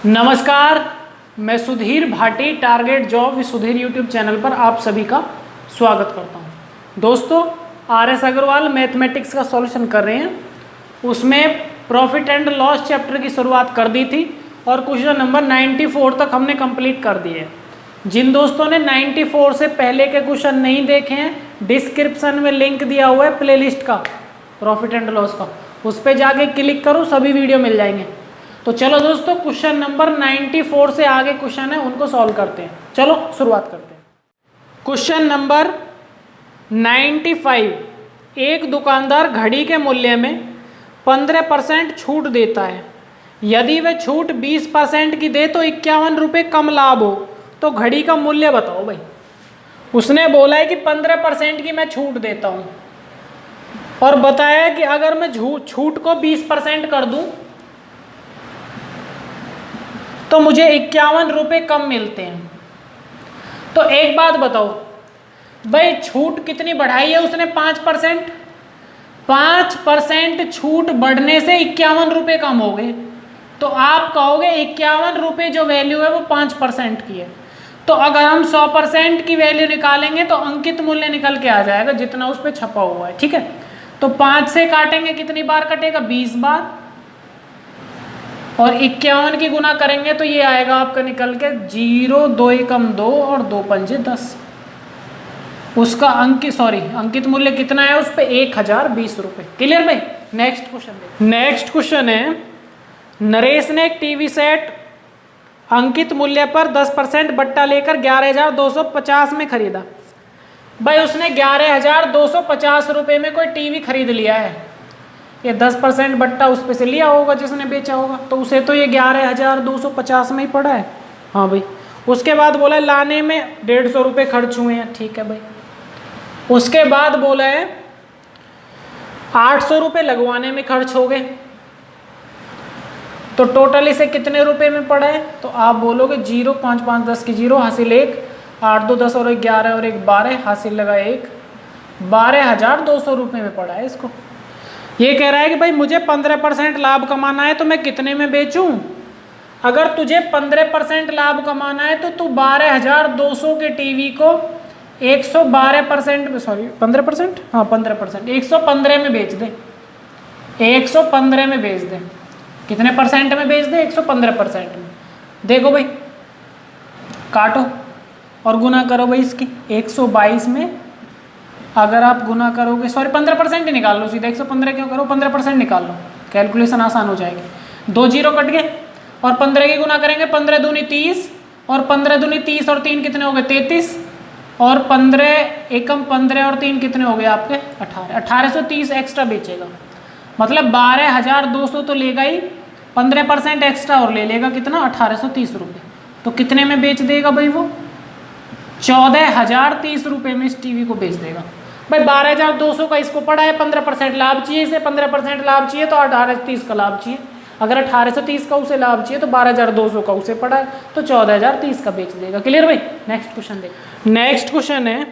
नमस्कार, मैं Sudhir Bhati target job with Sudhir YouTube channel पर आप सभी का स्वागत करता हूं। दोस्तों, आर.एस. अग्रवाल मैथमेटिक्स का सॉल्यूशन कर रहे हैं। उसमें प्रॉफिट एंड लॉस चैप्टर की शुरुआत कर दी थी और क्वेश्चन नंबर 94 तक हमने कंप्लीट कर दिए। जिन दोस्तों ने 94 से पहले के क्वेश्चन नहीं देखे हैं, डिस्क्रिप्शन में लिंक दिया हुआ है प्लेलिस्ट का, प्रॉफिट एंड लॉस का, उस पर जाके क्लिक करो, सभी वीडियो मिल जाएंगे। तो चलो दोस्तों, क्वेश्चन नंबर 94 से आगे क्वेश्चन है उनको सॉल्व करते हैं। चलो शुरुआत करते हैं। क्वेश्चन नंबर 95, एक दुकानदार घड़ी के मूल्य में 15% छूट देता है। यदि वह छूट 20% की दे तो 51 रुपये कम लाभ हो, तो घड़ी का मूल्य बताओ भाई। उसने बोला है कि 15% की मैं छूट देता हूँ और बताया कि अगर मैं छूट को 20% कर दूँ तो मुझे 51 रुपये कम मिलते हैं। तो एक बात बताओ भाई, छूट कितनी बढ़ाई है उसने? 5%। 5% छूट बढ़ने से 51 रुपये कम हो गए। तो आप कहोगे 51 रुपये जो वैल्यू है वो 5% की है। तो अगर हम 100% की वैल्यू निकालेंगे तो अंकित मूल्य निकल के आ जाएगा जितना उस पर छपा हुआ है। ठीक है, तो 5 से काटेंगे, कितनी बार कटेगा? 20 बार। और 51 की गुना करेंगे तो ये आएगा आपका निकल के 0, 2 एकम 2 और 2 पंजे 10। उसका अंकित मूल्य कितना है उस पर? 1020 रुपये। क्लियर भाई? Next question. नेक्स्ट क्वेश्चन है, नरेश ने एक टीवी सेट अंकित मूल्य पर 10% बट्टा लेकर 11,250 में खरीदा। भाई उसने 11,250 रुपये में कोई टीवी खरीद लिया है। ये 10% बट्टा उस पे से लिया होगा जिसने बेचा होगा, तो उसे तो ये 11,250 में ही पड़ा है। हाँ भाई। उसके बाद बोला लाने में 150 रुपये खर्च हुए हैं। ठीक है भाई। उसके बाद बोला है 800 रुपये लगवाने में खर्च हो गए, तो टोटल इसे कितने रुपए में पड़ा है? तो आप बोलोगे 0, 5, 5, 10 की 0, हासिल 1, 8, 2, 10 और 1 11 और 1 12, हासिल लगा 1, 12,200 रुपये में पड़ा है इसको। ये कह रहा है कि भाई मुझे 15% लाभ कमाना है तो मैं कितने में बेचूं? अगर तुझे 15% लाभ कमाना है तो तू 12,200 के टीवी को 112% में, 15%, हाँ 15%, 115 में बेच दे। 115 में बेच दे। कितने परसेंट में बेच दे? 115% में। देखो भाई, काटो और गुना करो भाई इसकी 122 में। अगर आप गुना करोगे, 15% ही निकाल लो सीधा, 115 क्यों करो, 15% निकाल लो, कैलकुलेशन आसान हो जाएगी। 2 0 कट गए और 15 की गुना करेंगे, 15 दूनी 30 और 15 दूनी 30 और 3 कितने हो गए? 33 और 15 एकम 15 और 3 कितने हो गए आपके? 18। 1830 एक्स्ट्रा बेचेगा, मतलब 12,200 तो लेगा ही, 15% एक्स्ट्रा और ले लेगा, कितना? 1830 रुपये। तो कितने में बेच देगा भाई वो? 14,030 रुपये में इस टीवी को बेच देगा। भाई 12,200 का इसको पड़ा है, 15% लाभ चाहिए इसे, 15% लाभ चाहिए तो 1830 का लाभ चाहिए। अगर 1830 का उसे लाभ चाहिए तो 12,200 का उसे पड़ा है, तो 14,030 का बेच देगा। क्लियर भाई? नेक्स्ट क्वेश्चन देख। नेक्स्ट क्वेश्चन है,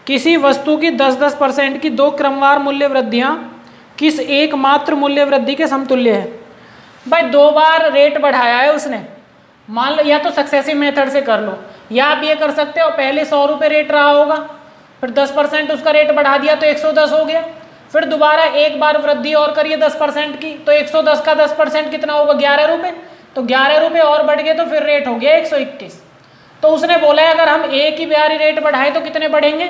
किसी वस्तु की 10% की 2 क्रमवार मूल्य वृद्धियां किस एकमात्र मूल्य वृद्धि के समतुल्य है? भाई 2 बार रेट बढ़ाया है उसने, मान लो, या तो सक्सेसिव मेथड से कर लो, या आप ये कर सकते हो, पहले 100 रुपये रेट रहा होगा, फिर 10% उसका रेट बढ़ा दिया तो 110 हो गया, फिर दोबारा एक बार वृद्धि और करिए 10% की, तो 110 का 10% कितना होगा? 11 रुपये। तो 11 रुपये और बढ़ गए तो फिर रेट हो गया 121। तो उसने बोला है अगर हम एक ही बार रेट बढ़ाए तो कितने बढ़ेंगे?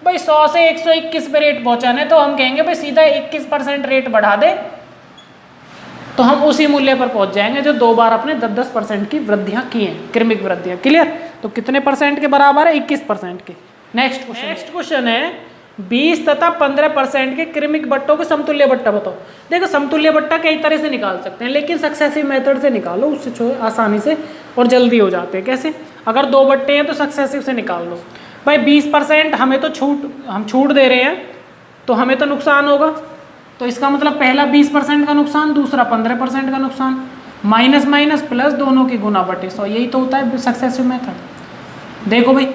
भाई 100 से 121 पे रेट पहुँचाना, तो हम कहेंगे भाई सीधा 21% रेट बढ़ा दे, तो हम उसी मूल्य पर पहुंच जाएंगे जो 2 बार अपने 10% की वृद्धियां की हैं, क्रमिक वृद्धियां। क्लियर? तो कितने परसेंट के बराबर है? 21% के। नेक्स्ट क्वेश्चन है, 20 तथा 15% के क्रमिक बट्टों के समतुल्य बट्टा बताओ। देखो समतुल्य बट्टा कई तरह से निकाल सकते हैं, लेकिन सक्सेसिव मेथड से निकालो, उससे आसानी से और जल्दी हो जाते हैं। कैसे? अगर 2 बट्टे हैं तो सक्सेसिव से निकाल लो। भाई 20% हमें तो हम छूट दे रहे हैं तो हमें तो नुकसान होगा, तो इसका मतलब पहला 20% का नुकसान, दूसरा 15% का नुकसान, माइनस माइनस प्लस दोनों की गुना बटे 100, यही तो होता है सक्सेसिव मेथड। देखो भाई,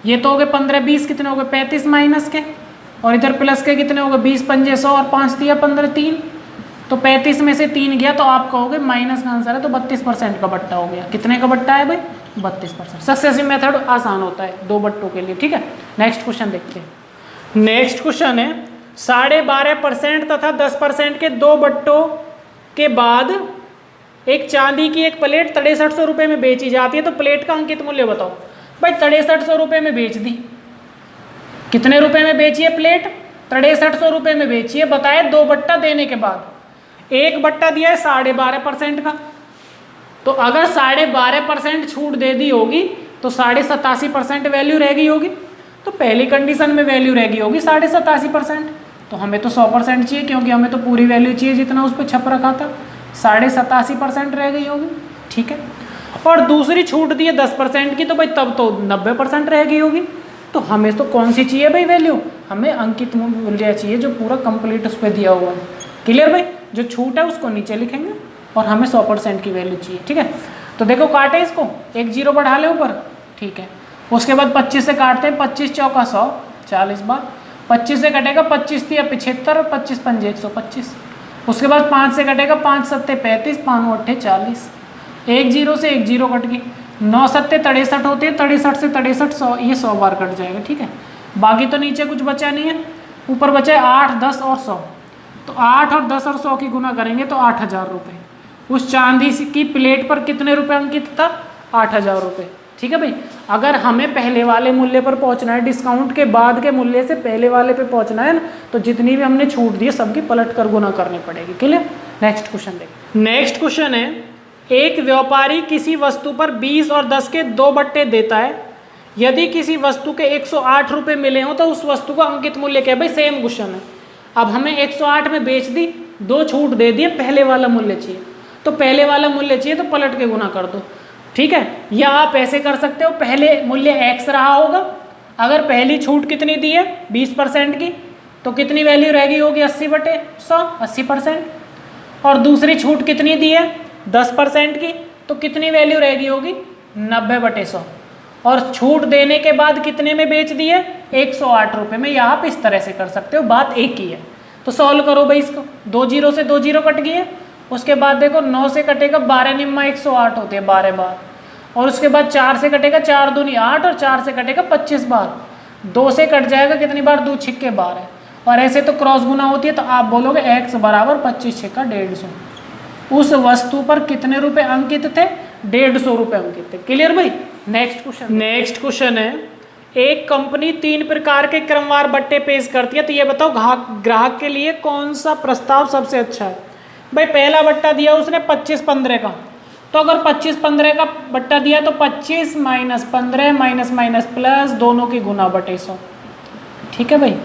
ये तो हो गए 15, 20 कितने हो गए? 35 माइनस के, और इधर प्लस के कितने हो गए? 20 पंजे 100 और 5 दिया 15 3, तो 35 में से 3 गया तो आप कहोगे माइनस का आंसर है, तो 32% का बट्टा हो गया। कितने का बट्टा है भाई? 32%। सक्सेसिव मेथड आसान होता है 2 बट्टों के लिए, ठीक है। नेक्स्ट क्वेश्चन देखते हैं। नेक्स्ट क्वेश्चन है 12.5% तथा 10% के 2 बट्टों के बाद एक चांदी की एक प्लेट 6300 रुपये में बेची जाती है, तो प्लेट का अंकित मूल्य बताओ। भाई 6300 रुपये में बेच दी। कितने रुपए में बेची है प्लेट? 6300 रुपये में बेची है। बताए 2 बट्टा देने के बाद। 1 बट्टा दिया है 12.5% का, तो अगर 12.5% छूट दे दी होगी तो 87.5% वैल्यू रह गई होगी। तो पहली कंडीशन में वैल्यू रह गई होगी 87.5%। तो हमें तो 100% चाहिए, क्योंकि हमें तो पूरी वैल्यू चाहिए जितना उस पर छप रखा था। 87.5% रह गई होगी, ठीक है। और दूसरी छूट दी है 10% की, तो भाई तब तो 90% रह गई होगी। तो हमें तो कौन सी चाहिए भाई वैल्यू? हमें अंकित मूल्य चाहिए जो पूरा कंप्लीट उस पर दिया हुआ है। क्लियर भाई? जो छूट है उसको नीचे लिखेंगे और हमें 100% की वैल्यू चाहिए, ठीक है। तो देखो काटे इसको, 1 0 बढ़ा ले ऊपर, ठीक है। उसके बाद 25 से काटते हैं, 25 चौका 100, 40 बार। 25 से कटेगा 25 3 75, 25 5 125। उसके बाद 5 से कटेगा 5 7 35, 5 8 40। 1 0 से 1 0 कट गई। 9 7 63 होते हैं, 63 से 63 100, ये 100 बार कट जाएगा, ठीक है। बाकी तो नीचे कुछ बचा नहीं है, ऊपर बचा है 8 10 और 100। तो 8 और 10 और 100 की गुना करेंगे तो 8000 रुपये। उस चांदी की प्लेट पर कितने रुपए अंकित था? 8000 रुपये, ठीक है भाई। अगर हमें पहले वाले मूल्य पर पहुंचना है, डिस्काउंट के बाद के मूल्य से पहले वाले पे पहुंचना है ना, तो जितनी भी हमने छूट दी है सबकी पलट कर गुना करनी पड़ेगी। क्लियर? नेक्स्ट क्वेश्चन देखिए। नेक्स्ट क्वेश्चन है, एक व्यापारी किसी वस्तु पर 20 और 10 के 2 बट्टे देता है। यदि किसी वस्तु के 108 रुपये मिले हों तो उस वस्तु का अंकित मूल्य क्या है? भाई सेम क्वेश्चन है। अब हमें 108 में बेच दी, 2 छूट दे दिए, पहले वाला मूल्य चाहिए। तो पहले वाला मूल्य चाहिए तो पलट के गुना कर दो, ठीक है। या आप ऐसे कर सकते हो, पहले मूल्य x रहा होगा, अगर पहली छूट कितनी दी है 20% की, तो कितनी वैल्यू रह गई होगी? 80/100, 80%। और दूसरी छूट कितनी दी है 10% की, तो कितनी वैल्यू रह गई होगी? 90/100। और छूट देने के बाद कितने में बेच दी है? 108 रुपये में। या आप इस तरह से कर सकते हो, बात एक ही है। तो सॉल्व करो भाई इसको। 2 0 से 2 0 कट गई है। उसके बाद देखो 9 से कटेगा 12 निम्मा 108 होते हैं 12 बार। और उसके बाद 4 से कटेगा 4 दूनी 8 और 4 से कटेगा 25 बार। 2 से कट जाएगा कितनी बार? 2 छिक्के 12। और ऐसे तो क्रॉस गुना होती है, तो आप बोलोगे x बराबर 25 छिक्का 150। उस वस्तु पर कितने रुपए अंकित थे? 150 रुपये अंकित थे। क्लियर भाई? Next question. नेक्स्ट क्वेश्चन है, एक कंपनी 3 प्रकार के क्रमवार बट्टे पेश करती है, तो ये बताओ ग्राहक के लिए कौन सा प्रस्ताव सबसे अच्छा है? भाई पहला बट्टा दिया उसने 25-15 का, तो अगर 25-15 का बट्टा दिया तो 25 माइनस 15 माइनस माइनस प्लस दोनों की गुना बटे 100, ठीक है भाई।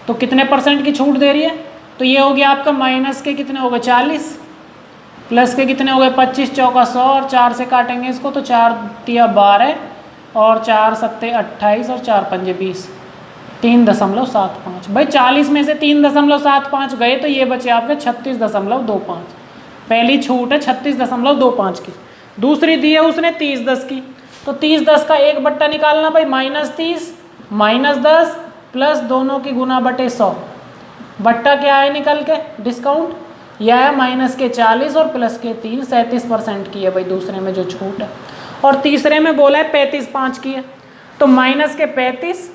तो कितने % की छूट दे रही है? तो ये हो गया आपका माइनस के कितने हो गए 40, प्लस के कितने हो गए 25 चौका 100 और 4 से काटेंगे इसको तो 4 तिया 12 और 4 सत्ते 28 और 4 पंजे 20, 3.75। भाई 40 में से 3.75 गए तो ये बचे आपके 36.25। पहली छूट है 36.25 की। दूसरी दी है उसने 30-10 की, तो 30-10 का एक बट्टा निकालना भाई -30 -10 प्लस दोनों की गुना बटे 100। बट्टा क्या है निकल के? डिस्काउंट। यह है माइनस के 40 और प्लस के 3, 37% की है भाई दूसरे में जो छूट है। और तीसरे में बोला है 35.5 की है, तो माइनस के 35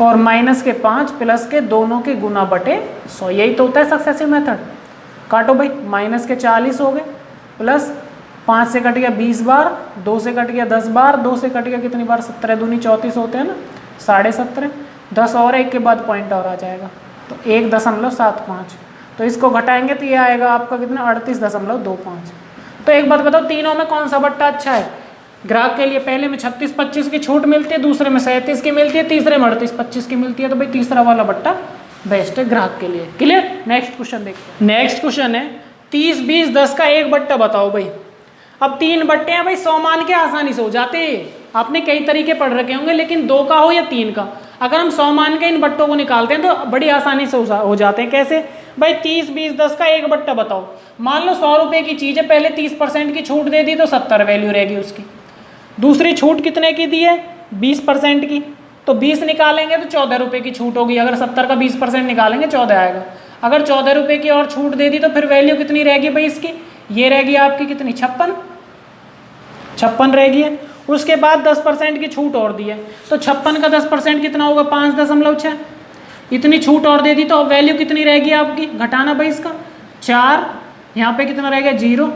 और माइनस के 5 प्लस के दोनों के गुना बटे 100। यही तो होता है सक्सेसिव मेथड। काटो भाई, माइनस के 40 हो गए, प्लस 5 से कट गया 20 बार, 2 से कट गया 10 बार, 2 से कट गया कितनी बार? 17 दूनी 34 होते हैं ना, 17.5, 10 और एक के बाद पॉइंट और आ जाएगा, तो 1.75। तो इसको घटाएंगे तो ये आएगा आपका कितना? 38.25। तो एक बात बताओ, तीनों में कौन सा बट्टा अच्छा है ग्राहक के लिए? पहले में 36-25 की छूट मिलती है, दूसरे में 37 की मिलती है, तीसरे में 38-25 की मिलती है, तो भाई तीसरा वाला बट्टा बेस्ट है ग्राहक के लिए। क्लियर? नेक्स्ट क्वेश्चन देखते हैं। नेक्स्ट क्वेश्चन है 30-20-10 का एक बट्टा बताओ भाई। अब 3 बट्टे हैं भाई, 100 मान के आसानी से हो जाते हैं। आपने कई तरीके पढ़ रखे होंगे, लेकिन 2 का हो या 3 का, अगर हम 100 मान के इन बट्टों को निकालते हैं तो बड़ी आसानी से हो जाते हैं। कैसे भाई? 30-20-10 का एक बट्टा बताओ। मान लो 100 रुपये की चीज़ है, पहले 30% की छूट दे दी तो 70 वैल्यू रहेगी उसकी। दूसरी छूट कितने की दी है? 20% की, तो 20 निकालेंगे तो 14 रुपये की छूट होगी। अगर 70 का 20% निकालेंगे 14 आएगा। अगर 14 रुपये की और छूट दे दी तो फिर वैल्यू कितनी रहेगी भाई इसकी, ये रहेगी आपकी कितनी 56 रहेगी है। उसके बाद 10% की छूट और दी है, तो 56 का 10% कितना होगा 5.6। इतनी छूट और दे दी तो वैल्यू कितनी रहेगी आपकी, घटाना भाई इसका 4, यहाँ पे कितना रहेगा 0।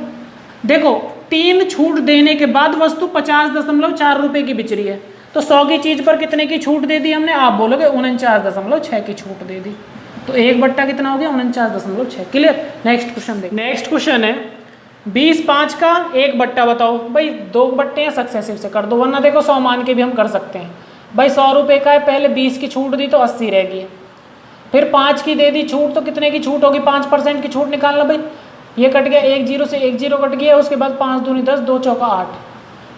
देखो 3 छूट देने के बाद वस्तु 50.4 रुपये की बिच रही है, तो 100 की चीज़ पर कितने की छूट दे दी हमने, आप बोलोगे 49.6 की छूट दे दी, तो 1/, कितना हो गया 49.6। क्लियर। नेक्स्ट क्वेश्चन देखो। नेक्स्ट क्वेश्चन है 20/5 का 1/, बताओ भाई 2 बट्टे हैं, सक्सेसिव से कर दो, वरना देखो 100 मान के भी हम कर सकते हैं। भाई 100 रुपये का है, पहले 20 की छूट दी तो 80 रहेगी, फिर 5 की दे दी छूट, तो कितने की छूट होगी, 5% की छूट निकालना भाई। ये कट गया, 1 0 से 1 0 कट गया, उसके बाद 5 दूनी 10, 2 चौका 8,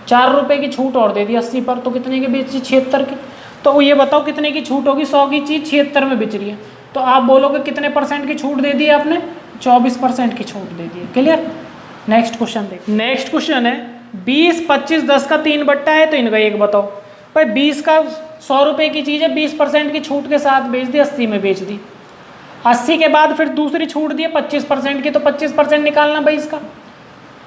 4 रुपये की छूट और दे दी 80 पर, तो कितने की बेची 76 की। तो ये बताओ कितने की छूट होगी, 100 की चीज़ 76 में बिच रही है, तो आप बोलोगे कितने % की छूट दे दी आपने, 24% की छूट दे दी है। क्लियर। नेक्स्ट क्वेश्चन देखो। नेक्स्ट क्वेश्चन है 20, 25, 10 का 3/, है, तो इनका एक बताओ। भाई 20 का 100 रुपये की चीज़ है, 20% की छूट के साथ बेच दी, 80 में बेच दी। 80 के बाद फिर दूसरी छूट दी है 25% की, तो 25% निकालना भाई इसका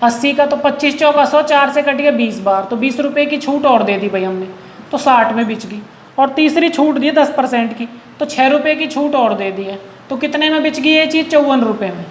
80 का, तो 25 चौका 100, 4 से कट गया 20 बार, तो 20 रुपये की छूट और दे दी भाई हमने, तो 60 में बिच गई। और तीसरी छूट दी है 10% की, तो 6 रुपये की छूट और दे दी है, तो कितने में बिच गई ये चीज़, 54 रुपये में।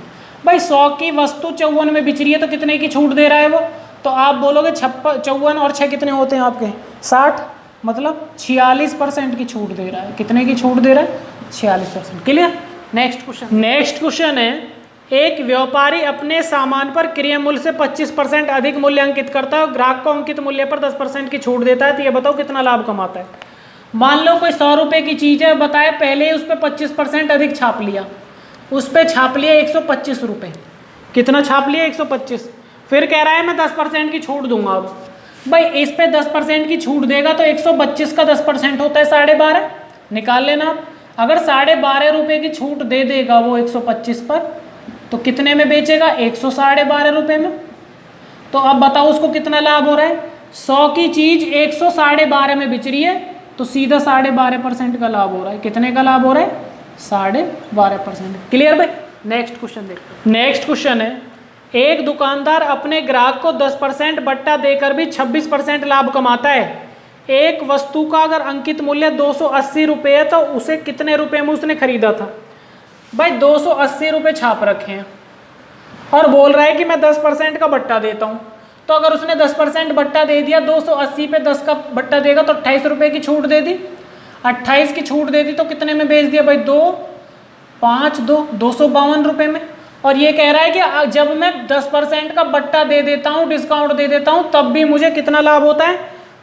भाई 100 की वस्तु 54 में बिच रही है, तो कितने की छूट दे रहा है वो, तो आप बोलोगे 54 और 6 कितने होते हैं आपके 60, मतलब 46% की छूट दे रहा है। कितने की छूट दे रहा है, 46%। Clear. Next question. Next question है एक व्यापारी अपने सामान पर क्रय मूल्य से 25% अधिक मूल्य अंकित करता है और ग्राहक को अंकित मूल्य पर 10% की छूट देता है, तो ये बताओ कितना लाभ कमाता है। मान लो कोई 100 रुपये की चीज़ है, बताए पहले ही उस पर 25% अधिक छाप लिया, उस पर छाप लिया 125 रुपये, कितना छाप लिया 125, फिर कह रहा है मैं 10% की छूट दूंगा। अब भाई इस पे 10% की छूट देगा तो 125 का 10% होता है 12.5, निकाल लेना आप। अगर 12.5 रुपये की छूट दे देगा वो 125 पर, तो कितने में बेचेगा 112.5 रुपये में। तो अब बताओ उसको कितना लाभ हो रहा है, 100 की चीज़ 112.5 में बिच रही है, तो सीधा 12.5% का लाभ हो रहा है। कितने का लाभ हो रहा है, 12.5%। क्लियर भाई। नेक्स्ट क्वेश्चन देखते हैं। नेक्स्ट क्वेश्चन है एक दुकानदार अपने ग्राहक को 10% बट्टा देकर भी 26% लाभ कमाता है। एक वस्तु का अगर अंकित मूल्य 280 रुपये है, तो उसे कितने रुपए में उसने खरीदा था। भाई 280 रुपये छाप रखे हैं और बोल रहा है कि मैं 10% का बट्टा देता हूँ, तो अगर उसने 10% बट्टा दे दिया, 280 पे 10 का बट्टा देगा तो 28 रुपये की छूट दे दी, 28 की छूट दे दी, तो कितने में बेच दिया भाई 2 5 2 252 रुपये में। और ये कह रहा है कि जब मैं 10% का बट्टा दे देता हूँ, डिस्काउंट दे देता हूँ, तब भी मुझे कितना लाभ होता है,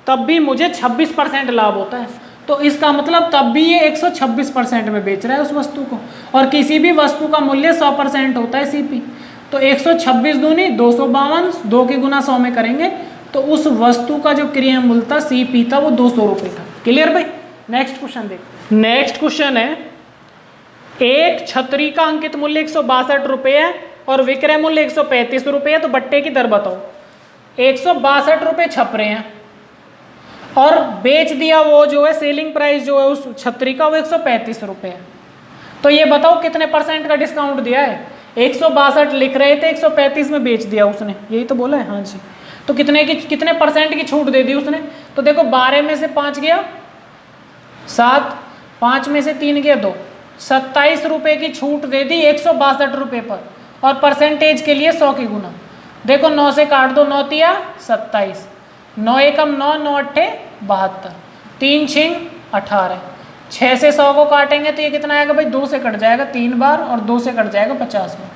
तब भी मुझे 26% लाभ होता है। तो इसका मतलब तब भी ये 126% में बेच रहा है उस वस्तु को। और किसी भी वस्तु का मूल्य 100% होता है सीपी, तो 126 दूनी 252, 2 की गुना 100 में करेंगे तो उस वस्तु का जो क्रय मूल्य था सीपी था वो 200 रुपये था। क्लियर भाई। नेक्स्ट क्वेश्चन देखो। नेक्स्ट क्वेश्चन है एक छतरी का अंकित मूल्य 162 रुपये है और विक्रय मूल्य 135 रुपये है, तो बट्टे की दर बताओ। 162 रुपये छप रहे हैं और बेच दिया वो जो है सेलिंग प्राइस जो है उस छतरी का वो 135 रुपये है, तो ये बताओ कितने % का डिस्काउंट दिया है। 162 लिख रहे थे, 135 में बेच दिया उसने, यही तो बोला है। हाँ जी। तो कितने % की छूट दे दी उसने, तो देखो 12 में से 5 गया 7, 5 में से 3 गया 2, 27 रुपये की छूट दे दी 162 रुपये पर, और परसेंटेज के लिए 100 की गुना। देखो 9 से काट दो, 9 तिया 27, 9 एकम 9, 9 अट्ठे 72, 3 छिंग 18, 6 से 100 को काटेंगे तो ये कितना आएगा भाई, 2 से कट जाएगा 3 बार और 2 से कट जाएगा 50 बार।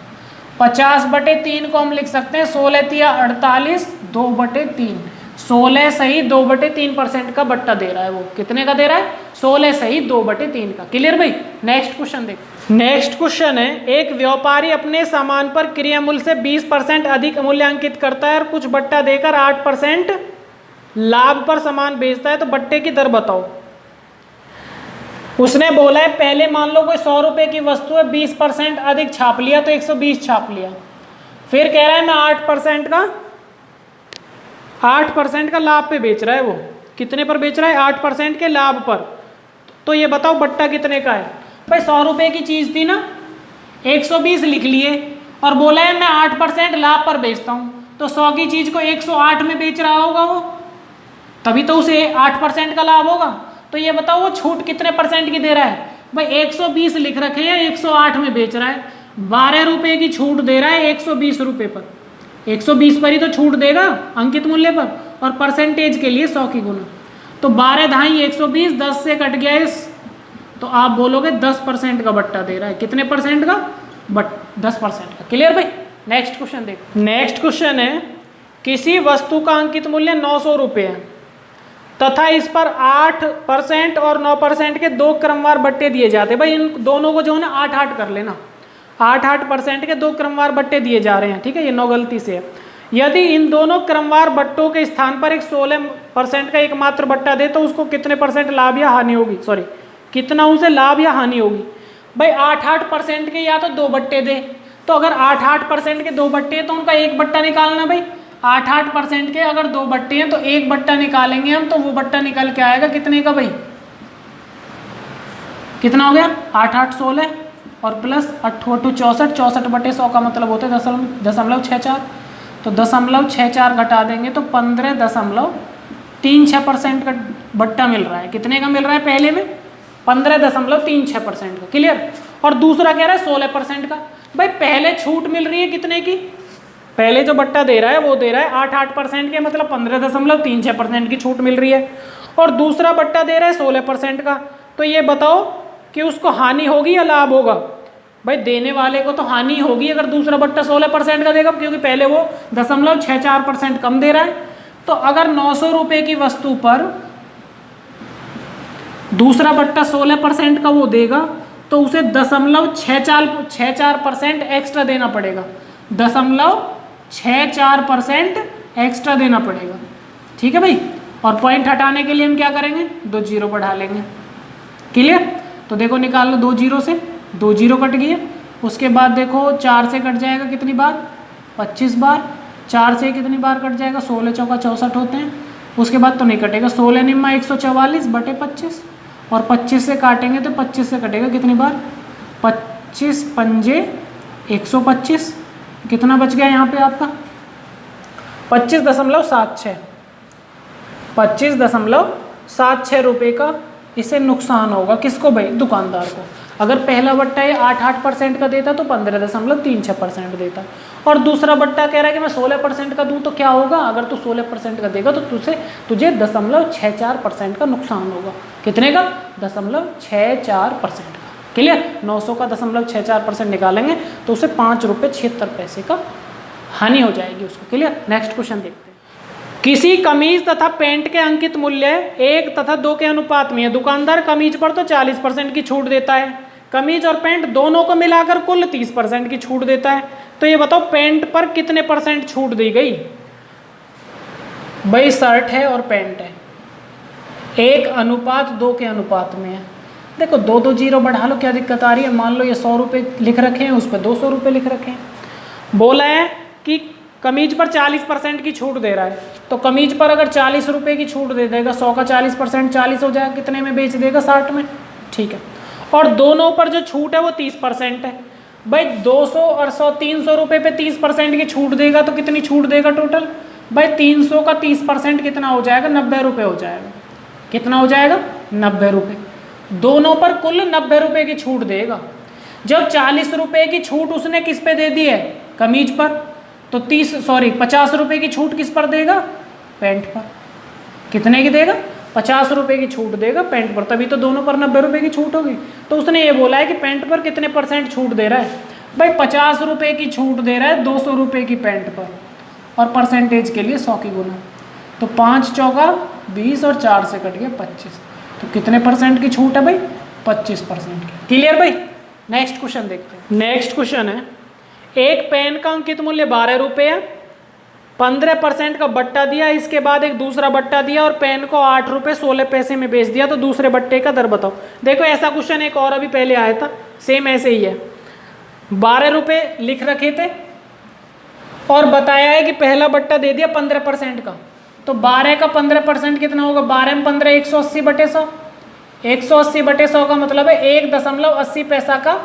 50/3 को हम लिख सकते हैं 16 तिया 48, 2/3, 16 सही 2/3% का बट्टा दे रहा है वो। कितने का दे रहा है, 16 सही 2/3 का। क्लियर भाई। नेक्स्ट क्वेश्चन देखो। नेक्स्ट क्वेश्चन है एक व्यापारी अपने सामान पर क्रय मूल्य से 20% अधिक मूल्य अंकित करता है और कुछ बट्टा देकर 8% लाभ पर सामान बेचता है, तो बट्टे की दर बताओ। उसने बोला है पहले मान लो कोई 100 रुपये की वस्तु है, 20% अधिक छाप लिया तो 120 छाप लिया, फिर कह रहा है मैं 8% का लाभ पे बेच रहा है वो। कितने पर बेच रहा है, 8% के लाभ पर। तो ये बताओ बट्टा कितने का है। भाई 100 रुपये की चीज़ थी ना, 120 लिख लिए और बोला है मैं 8% लाभ पर बेचता हूँ, तो 100 की चीज़ को 108 में बेच रहा होगा वो, तभी तो उसे 8% का लाभ होगा। तो ये बताओ वो छूट कितने परसेंट की दे रहा है भाई? 120 लिख रखे हैं, 108 में बेच रहा है, 12 रुपये की छूट दे रहा है 120 रुपये पर। 120 पर ही तो छूट देगा अंकित मूल्य पर, और परसेंटेज के लिए 100 की गुना। तो 12 धाई 120, 10 से कट गया इस, तो आप बोलोगे 10% का बट्टा दे रहा है। कितने परसेंट का? 10% का। क्लियर भाई? नेक्स्ट क्वेश्चन देखो। नेक्स्ट क्वेश्चन है, किसी वस्तु का अंकित मूल्य 900 रुपये है तथा इस पर 8% और 9% के दो क्रमवार बट्टे दिए जाते हैं। भाई इन दोनों को जो है ना 8-8 कर लेना, 8-8% के दो क्रमवार बट्टे दिए जा रहे हैं, ठीक है, ये 9 गलती से है। यदि इन दोनों क्रमवार बट्टों के स्थान पर एक 16% का एकमात्र बट्टा दे तो उसको कितने परसेंट लाभ या हानि होगी? सॉरी, कितना उसे लाभ या हानि होगी? भाई 8-8% के या तो दो बट्टे दे, तो अगर 8-8% के दो बट्टे हैं तो उनका एक बट्टा निकालना। भाई 8-8% के अगर दो बट्टे हैं तो एक बट्टा निकालेंगे हम, तो वो बट्टा निकल के आएगा कितने का भाई? कितना हो गया? 8-8 16 और प्लस 8-8 64, 64/100 का मतलब होता है 0.64, तो 0.64 घटा देंगे तो 15.36% का बट्टा मिल रहा है। कितने का मिल रहा है? पहले में 15.36% का। क्लियर? और दूसरा कह रहा है 16% का। भाई पहले छूट मिल रही है कितने की? पहले जो बट्टा दे रहा है वो दे रहा है 8-8% के, मतलब 15.36% की छूट मिल रही है, और दूसरा बट्टा दे रहा है 16% का। तो ये बताओ कि उसको हानि होगी या लाभ होगा? भाई देने वाले को तो हानि होगी अगर दूसरा बट्टा 16% का देगा, क्योंकि पहले वो 0.64% कम दे रहा है। तो अगर 900 रुपये की वस्तु पर दूसरा बट्टा 16% का वो देगा तो उसे 0.64% एक्स्ट्रा देना पड़ेगा, 0.64% एक्स्ट्रा देना पड़ेगा। ठीक है भाई? और पॉइंट हटाने के लिए हम क्या करेंगे? 2 जीरो बढ़ा लेंगे। क्लियर? तो देखो निकाल लो, 2 जीरो से 2 जीरो कट गए। उसके बाद देखो 4 से कट जाएगा कितनी बार? 25 बार। 4 से कितनी बार कट जाएगा? 16 चौका 64 होते हैं। उसके बाद तो नहीं कटेगा, 16 निम्मा 144/25, और 25 से काटेंगे तो 25 से कटेगा कितनी बार? 25 पंजे 125। कितना बच गया यहाँ पे आपका? 25.76, 25.76 रुपये का इसे नुकसान होगा। किसको भाई? दुकानदार को। अगर पहला बट्टा ये 8-8% का देता तो 15.36% देता, और दूसरा बट्टा कह रहा है कि मैं 16% का दूं तो क्या होगा? अगर तू 16% का देगा तो तुझे 0.64% का नुकसान होगा। कितने का? 0.64% का। क्लियर? 900 का 0.64% निकालेंगे तो उसे 5 रुपये 76 पैसे का हानि हो जाएगी उसको। क्लियर? नेक्स्ट क्वेश्चन देखते हैं। किसी कमीज तथा पेंट के अंकित मूल्य 1 तथा 2 के अनुपात में है। दुकानदार कमीज पर तो 40% की छूट देता है, कमीज और पेंट दोनों को मिलाकर कुल 30% की छूट देता है। तो ये बताओ पेंट पर कितने परसेंट छूट दी गई? भाई शर्ट है और पेंट है, 1:2 के अनुपात में है। देखो 2 जीरो बढ़ा लो, क्या दिक्कत आ रही है? मान लो ये 100 रुपये लिख रखे हैं, उस पर 200 रुपये लिख रखे हैं। बोला है कि कमीज पर 40% की छूट दे रहा है, तो कमीज पर अगर 40 रुपये की छूट दे देगा, 100 का 40%, 40 हो जाएगा, कितने में बेच देगा? 60 में। ठीक है। और दोनों पर जो छूट है वो 30% है। भाई 200 और 100, 300 रुपये पे 30% की छूट देगा तो कितनी छूट देगा टोटल? भाई 300 का 30% कितना हो जाएगा? 90 रुपये हो जाएगा। कितना हो जाएगा? 90 रुपये। दोनों पर कुल 90 रुपये की छूट देगा। जब 40 रुपये की छूट उसने किस पे दे दी है? कमीज पर। तो 50 रुपये की छूट किस पर देगा? पैंट पर। कितने की देगा? 50 रुपये की छूट देगा पैंट पर, तभी तो दोनों पर 90 रुपये की छूट होगी। तो उसने ये बोला है कि पैंट पर कितने % छूट दे रहा है? भाई 50 रुपये की छूट दे रहा है 200 रुपये की पैंट पर, और परसेंटेज के लिए 100 की गुना। तो 5 चौका 20 और 4 से कट गया 25, तो कितने % की छूट है भाई? 25% की। क्लियर भाई? नेक्स्ट क्वेश्चन देखते हैं। नेक्स्ट क्वेश्चन है, एक पेन का अंकित मूल्य 12 रुपये है, 15% का बट्टा दिया, इसके बाद एक दूसरा बट्टा दिया और पेन को 8 रुपये 16 पैसे में बेच दिया, तो दूसरे बट्टे का दर बताओ। देखो ऐसा क्वेश्चन एक और अभी पहले आया था, सेम ऐसे ही है। 12 रुपये लिख रखे थे और बताया है कि पहला बट्टा दे दिया 15% का, तो 12 का 15% कितना होगा? 12 में 15 180/100, 180/100 का मतलब है 1.80 पैसा का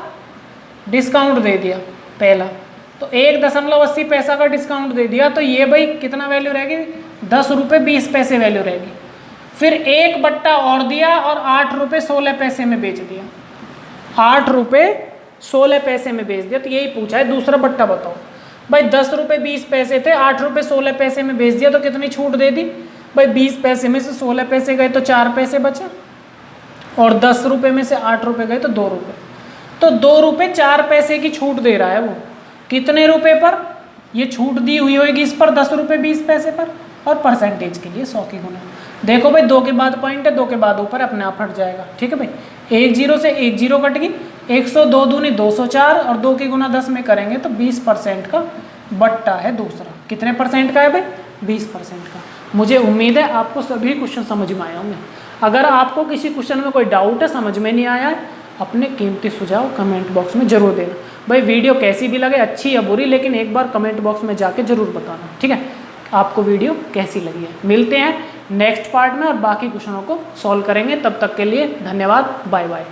डिस्काउंट दे दिया पहला, तो 1.80 पैसा का डिस्काउंट दे दिया, तो ये भाई कितना वैल्यू रहेगी, 10 रुपये 20 पैसे वैल्यू रहेगी। फिर एक बट्टा और दिया और 8 रुपये 16 पैसे में बेच दिया, 8 रुपये 16 पैसे में बेच दिया। तो यही पूछा है दूसरा बट्टा बताओ भाई, 10 रुपये 20 पैसे थे, 8 रुपये 16 पैसे में बेच दिया, तो कितनी छूट दे दी भाई, 20 पैसे में से 16 पैसे गए तो 4 पैसे बचे, और 10 रुपये में से 8 रुपये गए तो 2 रुपये, तो 2 रुपये 4 पैसे की छूट दे रहा है वो। कितने रुपए पर ये छूट दी हुई होगी, इस पर 10 रुपये 20 पैसे पर, और परसेंटेज के लिए 100 की गुना। देखो भाई 2 के बाद पॉइंट है, 2 के बाद ऊपर अपने आप हट जाएगा, ठीक है भाई। 1 0 से 1 0 कट गई, 102 दूनी 204, और 2 की गुना 10 में करेंगे तो 20% का बट्टा है दूसरा। कितने परसेंट का है भाई, 20% का। मुझे उम्मीद है आपको सभी क्वेश्चन समझ में आए होंगे। अगर आपको किसी क्वेश्चन में कोई डाउट है, समझ में नहीं आया है, अपने कीमती सुझाव कमेंट बॉक्स में जरूर देना। भाई वीडियो कैसी भी लगे, अच्छी या बुरी, लेकिन एक बार कमेंट बॉक्स में जाके जरूर बताना, ठीक है, आपको वीडियो कैसी लगी है। मिलते हैं नेक्स्ट पार्ट में और बाकी क्वेश्चनों को सॉल्व करेंगे। तब तक के लिए धन्यवाद, बाय बाय।